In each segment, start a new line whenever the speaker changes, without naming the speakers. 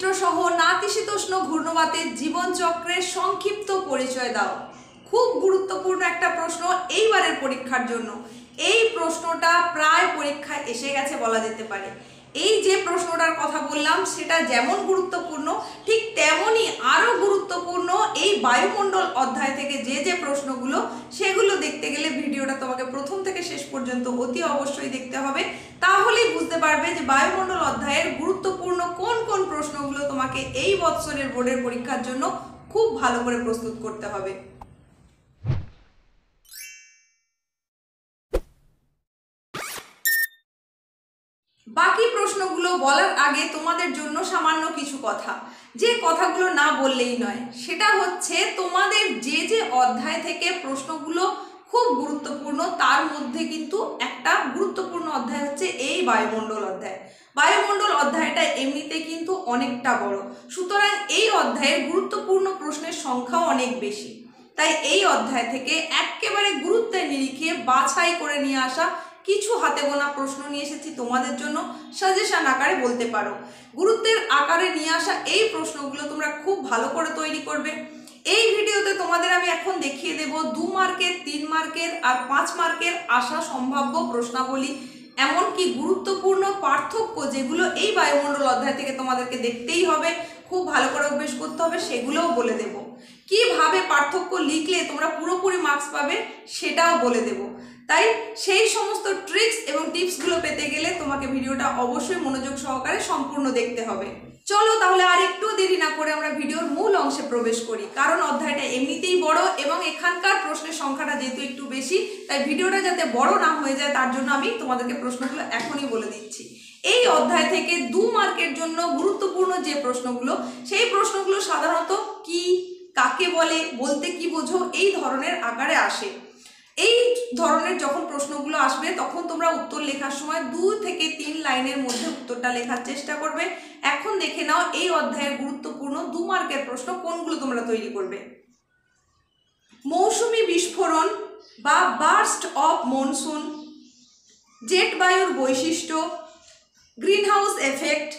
বৈচিত্র্য সহ নাতিশীতোষ্ণ ঘূর্ণবাতের জীবনচক্রের সংক্ষিপ্ত পরিচয় দাও। খুব গুরুত্বপূর্ণ একটা প্রশ্ন এইবারের পরীক্ষার জন্য। এই প্রশ্নটা প্রায় পরীক্ষায় এসে গেছে বলা যেতে পারে। এই যে প্রশ্নটার কথা বললাম সেটা যেমন গুরুত্বপূর্ণ ঠিক তেমনই আরও গুরুত্বপূর্ণ এই বায়ুমণ্ডল অধ্যায় থেকে যে প্রশ্নগুলো, সেগুলো দেখতে গেলে ভিডিওটা তোমাকে প্রথম থেকে শেষ পর্যন্ত অতি অবশ্যই দেখতে হবে। তাহলেই বুঝতে পারবে যে বায়ুমণ্ডল অধ্যায়ের গুরুত্বপূর্ণ কোন কোন প্রশ্নগুলো তোমাকে এই বৎসরের বোর্ডের পরীক্ষার জন্য খুব ভালো করে প্রস্তুত করতে হবে। বাকি প্রশ্নগুলো বলার আগে তোমাদের জন্য সামান্য কিছু কথা, যে কথাগুলো না বললেই নয়, সেটা হচ্ছে তোমাদের যে অধ্যায় থেকে প্রশ্নগুলো খুব গুরুত্বপূর্ণ তার মধ্যে কিন্তু একটা গুরুত্বপূর্ণ অধ্যায় হচ্ছে এই বায়ুমণ্ডল অধ্যায়। বায়ুমণ্ডল অধ্যায়টা এমনিতে কিন্তু অনেকটা বড়, সুতরাং এই অধ্যায়ের গুরুত্বপূর্ণ প্রশ্নের সংখ্যাও অনেক বেশি। তাই এই অধ্যায় থেকে একেবারে গুরুত্বের নিরিখে বাছাই করে নিয়ে আসা কিছু হাতে গোনা প্রশ্ন নিয়ে এসেছি তোমাদের জন্য, সাজেশন আকারে বলতে পারো। গুরুত্বের আকারে নিয়ে আসা এই প্রশ্নগুলো তোমরা খুব ভালো করে তৈরি করবে। এই ভিডিওতে তোমাদের আমি এখন দেখিয়ে দেব 2 মার্কের, 3 মার্কের আর 5 মার্কের আসা সম্ভাব্য প্রশ্নাবলী, এমনকি গুরুত্বপূর্ণ পার্থক্য যেগুলো এই বায়ুমণ্ডল অধ্যায় থেকে তোমাদেরকে দেখতেই হবে, খুব ভালো করে অভ্যেস করতে হবে, সেগুলোও বলে দেব। কিভাবে পার্থক্য লিখলে তোমরা পুরোপুরি মার্কস পাবে সেটাও বলে দেব। তাই সেই সমস্ত ট্রিক্স এবং টিপসগুলো পেতে গেলে তোমাকে ভিডিওটা অবশ্যই মনোযোগ সহকারে সম্পূর্ণ দেখতে হবে। চলো তাহলে আর একটু দেরি না করে আমরা ভিডিওর মূল অংশে প্রবেশ করি, কারণ অধ্যায়টা এমনিতেই বড় এবং এখানকার প্রশ্নের সংখ্যাটা যেহেতু একটু বেশি, তাই ভিডিওটা যাতে বড় না হয়ে যায় তার জন্য আমি তোমাদেরকে প্রশ্নগুলো এখনই বলে দিচ্ছি। এই অধ্যায় থেকে 2 মার্কের জন্য গুরুত্বপূর্ণ যে প্রশ্নগুলো, সেই প্রশ্নগুলো সাধারণত কি, কাকে বলে, বলতে কি বোঝো, এই ধরনের আকারে আসে। এই ধরনের যখন প্রশ্নগুলো আসবে তখন তোমরা উত্তর লেখার সময় 2 থেকে 3 লাইনের মধ্যে উত্তরটা লেখার চেষ্টা করবে। এখন দেখে নাও এই অধ্যায়ের গুরুত্বপূর্ণ 2 মার্কের প্রশ্ন কোনগুলো তোমরা তৈরি করবে। মৌসুমী বিস্ফোরণ বা বার্স্ট অফ মনসুন, জেট বায়ুর বৈশিষ্ট্য, গ্রিনহাউস এফেক্ট,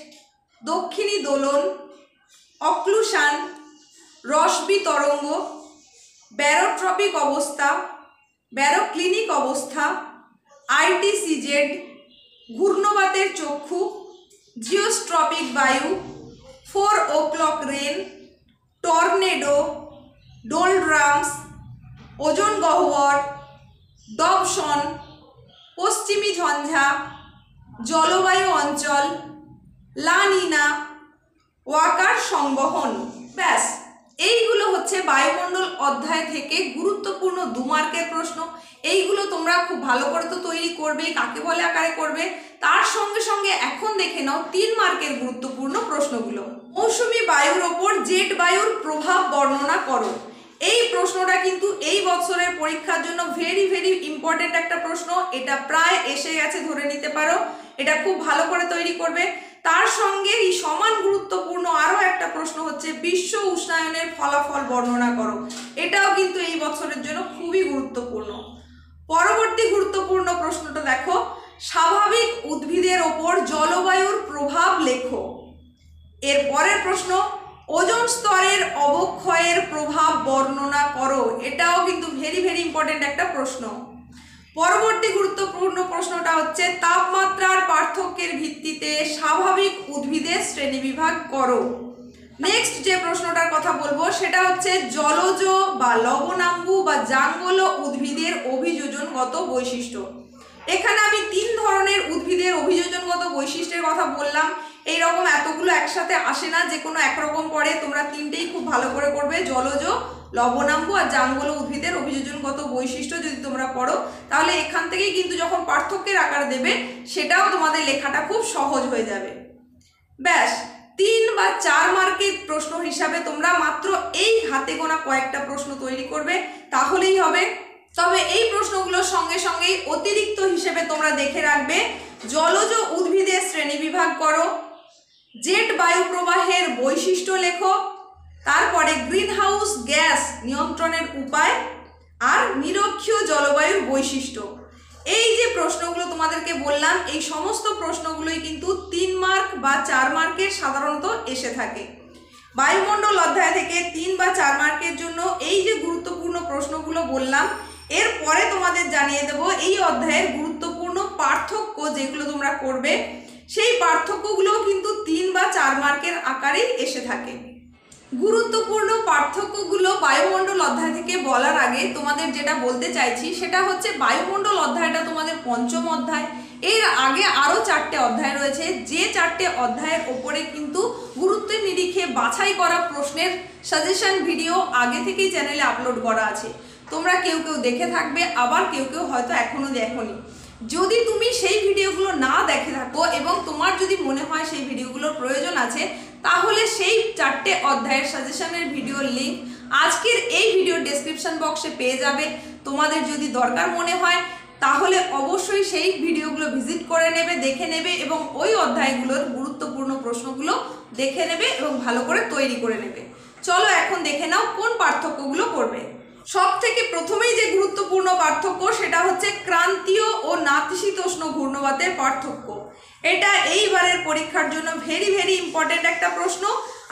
দক্ষিণী দোলন, অক্লুশন, রসবি তরঙ্গ, ব্যারোট্রপিক অবস্থা, ব্যারোক্লিনিক অবস্থা, আইটিসিজেড, ঘূর্ণবাতের চক্ষু, জিওস্ট্রপিক বায়ু, 4 o'clock রেন, টর্নেডো, ডোলড্রামস, ওজন গহ্বর, ডবসন, পশ্চিমী ঝঞ্ঝা, জলবায়ু অঞ্চল, লা নিনা, ওয়াকার সংবহন। ব্যাস, এইগুলো হচ্ছে বায়ুমণ্ডল অধ্যায় থেকে গুরুত্বপূর্ণ 2 মার্কের প্রশ্ন। এইগুলো তোমরা খুব ভালো করে তো তৈরি করবে, কাকে বলে আকারে করবে। তার সঙ্গে সঙ্গে এখন দেখে নাও 3 মার্কের গুরুত্বপূর্ণ প্রশ্নগুলো। মৌসুমী বায়ুর ওপর জেট বায়ুর প্রভাব বর্ণনা করো। এই প্রশ্নটা কিন্তু এই বছরের পরীক্ষার জন্য ভেরি ইম্পর্টেন্ট একটা প্রশ্ন। এটা প্রায় এসে গেছে ধরে নিতে পারো। এটা খুব ভালো করে তৈরি করবে। তার সঙ্গে এই সমান গুরুত্বপূর্ণ আরও একটা প্রশ্ন হচ্ছে বিশ্ব উষ্ণায়নের ফলাফল বর্ণনা করো। এটাও কিন্তু এই বছরের জন্য খুবই গুরুত্বপূর্ণ। পরবর্তী গুরুত্বপূর্ণ প্রশ্নটা দেখো, স্বাভাবিক উদ্ভিদের ওপর জলবায়ুর প্রভাব লেখো। এর পরের প্রশ্ন, ওজোন স্তরের অবক্ষয়ের প্রভাব বর্ণনা করো। এটাও কিন্তু ভেরি ইম্পর্টেন্ট একটা প্রশ্ন। পরবর্তী গুরুত্বপূর্ণ প্রশ্নটা হচ্ছে তাপমাত্রার পার্থক্যের ভিত্তিতে স্বাভাবিক উদ্ভিদের শ্রেণীবিভাগ করো। নেক্সট যে প্রশ্নটার কথা বলবো সেটা হচ্ছে জলজ বা লবণাম্বু বা জাঙ্গল উদ্ভিদের অভিযোজনগত বৈশিষ্ট্য। এখানে আমি 3 ধরনের উদ্ভিদের অভিযোজনগত বৈশিষ্ট্যের কথা বললাম। এইরকম এতগুলো একসাথে আসে না, যে কোনো একরকম পড়ে। তোমরা 3টেই খুব ভালো করে করবে, জলজ, লবণাম্বু আর জাঙ্গল উদ্ভিদের অভিযোজনগত বৈশিষ্ট্য যদি তোমরা পড়ো, তাহলে এখান থেকেই কিন্তু যখন পার্থক্যের আকার দেবে সেটাও তোমাদের লেখাটা খুব সহজ হয়ে যাবে। ব্যাস, 3 বা 4 মার্কের প্রশ্ন হিসাবে তোমরা মাত্র এই হাতে গোনা কয়েকটা প্রশ্ন তৈরি করবে, তাহলেই হবে। তবে এই প্রশ্নগুলোর সঙ্গে সঙ্গেই অতিরিক্ত হিসেবে তোমরা দেখে রাখবে জলজ উদ্ভিদের শ্রেণীবিভাগ করো, জেট বায়ু প্রবাহের বৈশিষ্ট্য লেখো, তারপরে গ্রিনহাউস গ্যাস নিয়ন্ত্রণের উপায় আর নিরক্ষীয় জলবায়ুর বৈশিষ্ট্য। এই যে প্রশ্নগুলো তোমাদেরকে বললাম, এই সমস্ত প্রশ্নগুলোই কিন্তু 3 মার্ক বা 4 মার্কের সাধারণত এসে থাকে। বায়ুমণ্ডল অধ্যায় থেকে 3 বা 4 মার্কের জন্য এই যে গুরুত্বপূর্ণ প্রশ্নগুলো বললাম, এরপরে তোমাদের জানিয়ে দেব এই অধ্যায়ের গুরুত্বপূর্ণ পার্থক্য যেগুলো তোমরা করবে, সেই পার্থক্যগুলোও কিন্তু 3 বা 4 মার্কের আকারেই এসে থাকে। গুরুত্বপূর্ণ পার্থক্যগুলো বায়ুমণ্ডল অধ্যায় থেকে বলার আগে তোমাদের যেটা বলতে চাইছি সেটা হচ্ছে, বায়ুমণ্ডল অধ্যায়টা তোমাদের পঞ্চম অধ্যায়। এর আগে আরও 4টে অধ্যায় রয়েছে, যে 4টে অধ্যায়ের ওপরে কিন্তু গুরুত্বের নিরিখে বাছাই করা প্রশ্নের সাজেশন ভিডিও আগে থেকেই চ্যানেলে আপলোড করা আছে। তোমরা কেউ কেউ দেখে থাকবে, আবার কেউ কেউ হয়তো এখনও দেখোনি। যদি তুমি সেই ভিডিওগুলো না দেখে থাকো এবং তোমার যদি মনে হয় সেই ভিডিওগুলোর প্রয়োজন আছে, তাহলে সেই 4টে অধ্যায়ের সাজেশনের ভিডিওর লিঙ্ক আজকের এই ভিডিও ডেসক্রিপশন বক্সে পেয়ে যাবে। তোমাদের যদি দরকার মনে হয় তাহলে অবশ্যই সেই ভিডিওগুলো ভিজিট করে নেবে, দেখে নেবে এবং ওই অধ্যায়গুলোর গুরুত্বপূর্ণ প্রশ্নগুলো দেখে নেবে এবং ভালো করে তৈরি করে নেবে। চলো এখন দেখে নাও কোন পার্থক্যগুলো করবে। সব থেকে প্রথমেই যে গুরুত্বপূর্ণ পার্থক্য সেটা হচ্ছে ক্রান্তীয় ও নাতিশীতোষ্ণ ঘূর্ণবাতের পার্থক্য। এটা এইবারের পরীক্ষার জন্য ভেরি ভেরি ইম্পর্টেন্ট একটা প্রশ্ন।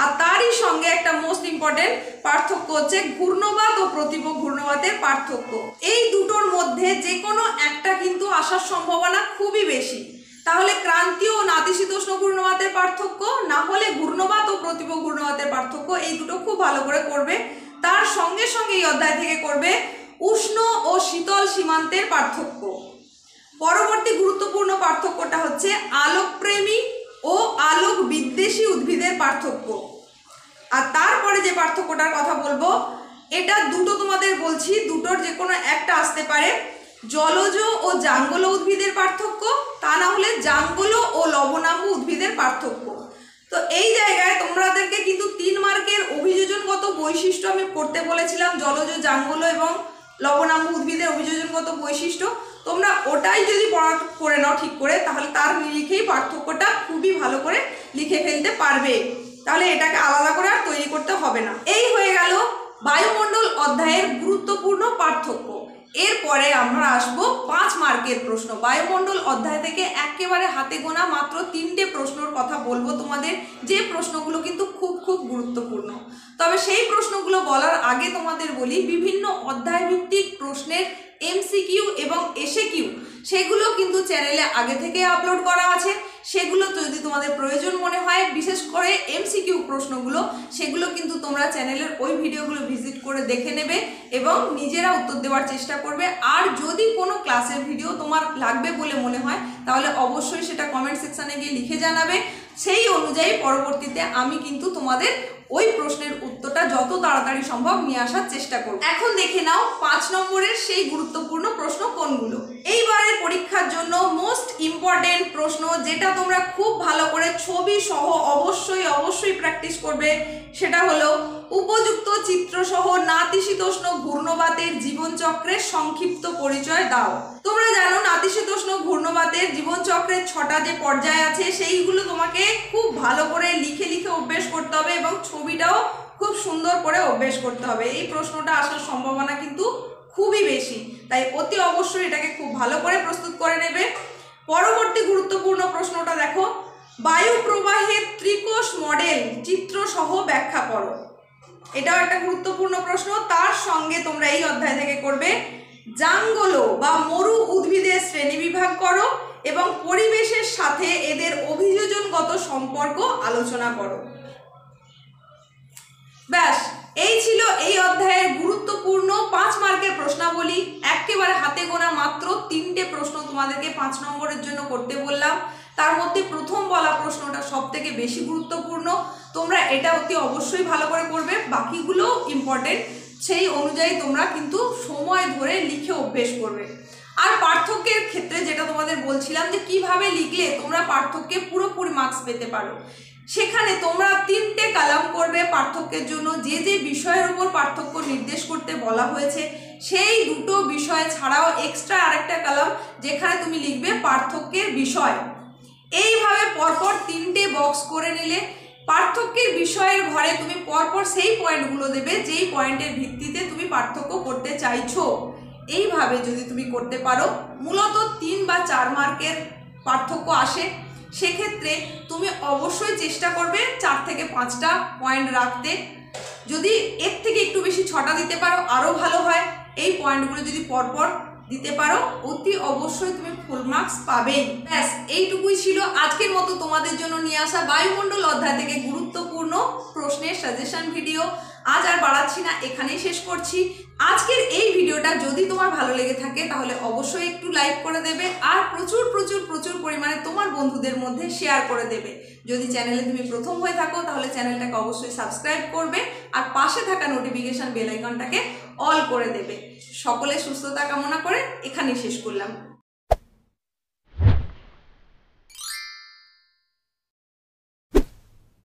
আর তারই সঙ্গে একটা মোস্ট ইম্পর্টেন্ট পার্থক্য হচ্ছে ঘূর্ণবাত ও প্রতিভ ঘূর্ণবাতের পার্থক্য। এই দুটোর মধ্যে যে কোনো একটা কিন্তু আসার সম্ভাবনা খুবই বেশি। তাহলে ক্রান্তীয় ও নাতিশীতোষ্ণ ঘূর্ণবাতের পার্থক্য, না হলে ঘূর্ণবাত ও প্রতিভ ঘূর্ণবাতের পার্থক্য, এই দুটো খুব ভালো করে করবে। তার সঙ্গে সঙ্গে এই অধ্যায় থেকে করবে উষ্ণ ও শীতল সীমান্তের পার্থক্য। পরবর্তী গুরুত্বপূর্ণ পার্থক্যটা হচ্ছে আলোকপ্রেমী ও আলোক বিদ্বেষী উদ্ভিদের পার্থক্য। আর তারপরে যে পার্থক্যটার কথা বলবো, এটা দুটো তোমাদের বলছি, দুটোর যে কোনো একটা আসতে পারে। জলজ ও জাঙ্গল উদ্ভিদের পার্থক্য, তা না হলে জাঙ্গল ও লবণাম্ব উদ্ভিদের পার্থক্য। তো এই জায়গায় তোমাদেরকে কিন্তু 3 মার্কের অভিযোজনগত বৈশিষ্ট্য আমি করতে বলেছিলাম, জলজ, জাঙ্গল এবং লবণাম্ব উদ্ভিদের অভিযোজনগত বৈশিষ্ট্য। তোমরা ওটাই যদি পড়া করে নাও ঠিক করে, তাহলে তার নিরিখেই পার্থক্যটা খুবই ভালো করে লিখে ফেলতে পারবে। তাহলে এটাকে আলাদা করে আর তৈরি করতে হবে না। এই হয়ে গেল বায়ুমণ্ডল অধ্যায়ের গুরুত্বপূর্ণ পার্থক্য। এরপরে আমরা আসবো 5 মার্কের প্রশ্ন। বায়ুমণ্ডল অধ্যায় থেকে একেবারে হাতে গোনা মাত্র 3টে প্রশ্নের কথা বলবো তোমাদের, যে প্রশ্নগুলো কিন্তু খুব খুব গুরুত্বপূর্ণ। তবে সেই প্রশ্নগুলো বলার আগে তোমাদের বলি, বিভিন্ন অধ্যায় ভিত্তিক প্রশ্নের এমসিকিউ এবং এসএকিউ সেগুলো কিন্তু চ্যানেলে আগে থেকে আপলোড করা আছে। সেগুলো যদি তোমাদের প্রয়োজন মনে হয়, বিশেষ করে এমসিকিউ প্রশ্নগুলো, সেগুলো কিন্তু তোমরা চ্যানেলের ওই ভিডিওগুলো ভিজিট করে দেখে নেবে এবং নিজেরা উত্তর দেওয়ার চেষ্টা করবে। আর যদি কোনো ক্লাসের ভিডিও তোমার লাগবে বলে মনে হয়, তাহলে অবশ্যই সেটা কমেন্ট সেকশানে গিয়ে লিখে জানাবে। সেই অনুযায়ী পরবর্তীতে আমি কিন্তু তোমাদের ওই প্রশ্নের উত্তরটা যত তাড়াতাড়ি সম্ভব নিয়ে আসার চেষ্টা করব। এখন দেখে নাও 5 নম্বরের সেই গুরুত্বপূর্ণ প্রশ্ন কোনগুলো। এইবারের পরীক্ষার জন্য মোস্ট ইম্পর্টেন্ট প্রশ্ন, যেটা তোমরা খুব ভালো করে ছবি সহ অবশ্যই প্র্যাকটিস করবে, সেটা হলো উপযুক্ত চিত্র সহ নাতিশীতোষ্ণ ঘূর্ণবাতের জীবনচক্রের সংক্ষিপ্ত পরিচয় দাও। তোমরা জানো নাতিশীতোষ্ণ ঘূর্ণবাতের জীবনচক্রের 6টা যে পর্যায় আছে, সেইগুলো তোমাকে খুব ভালো করে লিখে লিখে অভ্যেস করতে হবে এবং ছবিটাও খুব সুন্দর করে অভ্যেস করতে হবে। এই প্রশ্নটা আসার সম্ভাবনা কিন্তু খুবই বেশি, তাই অতি অবশ্যই এটাকে খুব ভালো করে প্রস্তুত করে নেবে। পরবর্তী গুরুত্বপূর্ণ প্রশ্নটা দেখো, বায়ু প্রবাহের ত্রিকোষ মডেল চিত্র সহ ব্যাখ্যা করো। এটাও একটা গুরুত্বপূর্ণ প্রশ্ন। তার সঙ্গে তোমরা এই অধ্যায় থেকে করবে জাঙ্গল বা মরু উদ্ভিদের শ্রেণীবিভাগ করো এবং পরিবেশের সাথে এদের অভিযোজনগত সম্পর্ক আলোচনা করো। ব্যাস, এই ছিল এই অধ্যায়ের গুরুত্বপূর্ণ 5 মার্কের প্রশ্নাবলী। একেবারে হাতে গোনা মাত্র 3টে প্রশ্ন তোমাদেরকে 5 নম্বরের জন্য করতে বললাম। তার মধ্যে প্রথম বলা প্রশ্নটা সব থেকে বেশি গুরুত্বপূর্ণ। তোমরা এটা অতি অবশ্যই ভালো করে করবে, বাকিগুলো ইম্পর্টেন্ট। সেই অনুযায়ী তোমরা কিন্তু সময় ধরে লিখে অভ্যেস করবে। আর পার্থক্যের ক্ষেত্রে যেটা তোমাদের বলছিলাম যে কিভাবে লিখলে তোমরা পার্থক্যে পুরোপুরি মার্কস পেতে পারো, সেখানে তোমরা 3টে কলাম করবে পার্থক্যের জন্য। যে যে বিষয়ের উপর পার্থক্য নির্দেশ করতে বলা হয়েছে, সেই দুটো বিষয় ছাড়াও এক্সট্রা আরেকটা কলাম যেখানে তুমি লিখবে পার্থক্যের বিষয়। এইভাবে পরপর 3টে বক্স করে নিলে পার্থক্যের বিষয়ের ঘরে তুমি পরপর সেই পয়েন্টগুলো দেবে যেই পয়েন্টের ভিত্তিতে তুমি পার্থক্য করতে চাইছো। এইভাবে যদি তুমি করতে পারো, মূলত 3 বা 4 মার্কের পার্থক্য আসে। সেক্ষেত্রে তুমি অবশ্যই চেষ্টা করবে 4 থেকে 5টা পয়েন্ট রাখতে। যদি এর থেকে একটু বেশি 6টা দিতে পারো আরও ভালো হয়। এই পয়েন্টগুলো যদি পরপর দিতে পারো অতি অবশ্যই তুমি ফুল মার্কস পাবেই। ব্যাস এইটুকুই ছিল আজকের মতো তোমাদের জন্য নিয়ে আসা বায়ুমণ্ডল অধ্যায় থেকে গুরুত্বপূর্ণ প্রশ্নের সাজেশন ভিডিও। আজ আর বাড়াচ্ছি না, এখানেই শেষ করছি। আজকের এই ভিডিওটা যদি তোমার ভালো লেগে থাকে তাহলে অবশ্যই একটু লাইক করে দেবে আর প্রচুর প্রচুর প্রচুর পরিমাণে তোমার বন্ধুদের মধ্যে শেয়ার করে দেবে। যদি চ্যানেলে তুমি প্রথম হয়ে থাকো তাহলে চ্যানেলটাকে অবশ্যই সাবস্ক্রাইব করবে আর পাশে থাকা নোটিফিকেশন বেল আইকনটাকে অল করে দেবে। সকলে সুস্থতা কামনা করে এখানেই শেষ করলাম।